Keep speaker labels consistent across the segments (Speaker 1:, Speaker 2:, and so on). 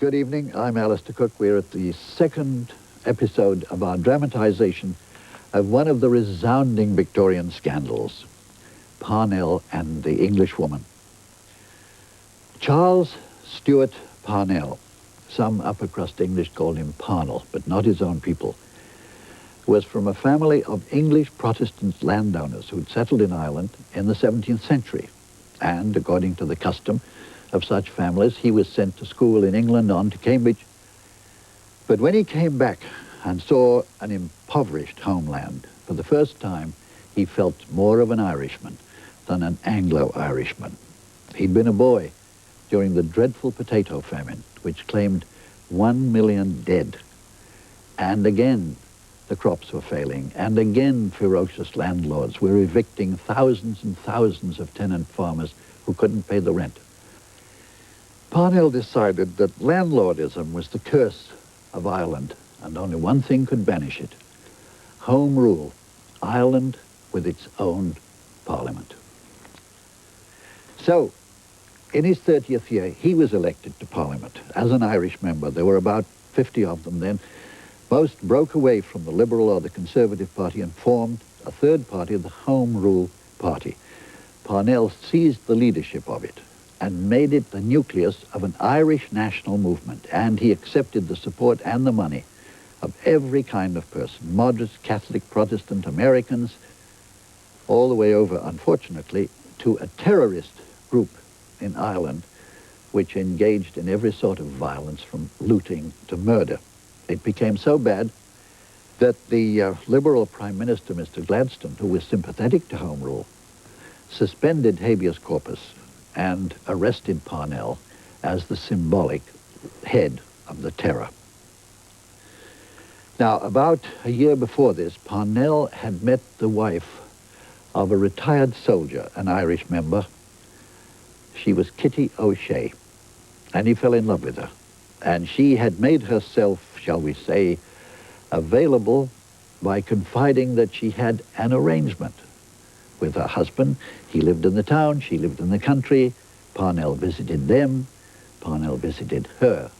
Speaker 1: Good evening, I'm Alistair Cooke. We're at the second episode of our dramatization of one of the resounding Victorian scandals, Parnell and the Englishwoman. Charles Stuart Parnell, some upper crust English called him Parnell, but not his own people, was from a family of English Protestant landowners who'd settled in Ireland in the 17th century. And according to the custom of such families, he was sent to school in England on to Cambridge. But when he came back and saw an impoverished homeland, for the first time he felt more of an Irishman than an Anglo-Irishman. He'd been a boy during the dreadful potato famine, which claimed 1 million dead. And again, the crops were failing, and again ferocious landlords were evicting thousands and thousands of tenant farmers who couldn't pay the rent. Parnell decided that landlordism was the curse of Ireland, and only one thing could banish it: Home Rule, Ireland with its own parliament. So, in his 30th year, he was elected to Parliament as an Irish member. There were about 50 of them then. Most broke away from the Liberal or the Conservative Party and formed a third party, the Home Rule Party. Parnell seized the leadership of it and made it the nucleus of an Irish national movement, and he accepted the support and the money of every kind of person, moderates, Catholic, Protestant, Americans, all the way over, unfortunately, to a terrorist group in Ireland which engaged in every sort of violence, from looting to murder. It became so bad that the Liberal Prime Minister, Mr. Gladstone, who was sympathetic to Home Rule, suspended habeas corpus and arrested Parnell as the symbolic head of the terror. Now, about a year before this, Parnell had met the wife of a retired soldier, an Irish member. She was Kitty O'Shea, and he fell in love with her. And she had made herself, shall we say, available by confiding that she had an arrangement with her husband. He lived in the town, she lived in the country. Parnell visited them, Parnell visited her.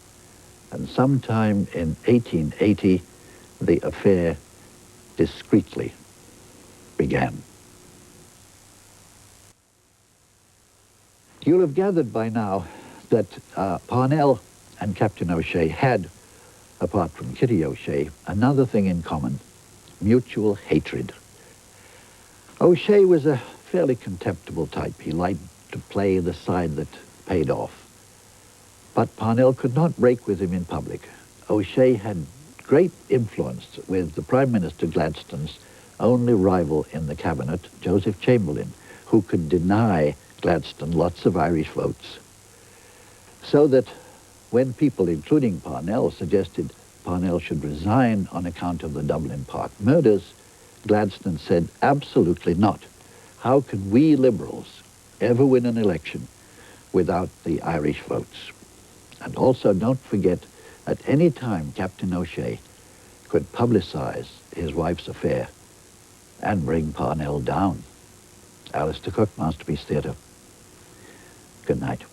Speaker 1: And sometime in 1880, the affair discreetly began. You'll have gathered by now that Parnell and Captain O'Shea had, apart from Kitty O'Shea, another thing in common: mutual hatred. O'Shea was a fairly contemptible type. He liked to play the side that paid off. But Parnell could not break with him in public. O'Shea had great influence with the Prime Minister Gladstone's only rival in the cabinet, Joseph Chamberlain, who could deny Gladstone lots of Irish votes. So that when people, including Parnell, suggested Parnell should resign on account of the Dublin Park murders, Gladstone said, absolutely not. How could we Liberals ever win an election without the Irish votes? And also, don't forget, at any time Captain O'Shea could publicize his wife's affair and bring Parnell down. Alistair Cooke, Masterpiece Theatre. Good night.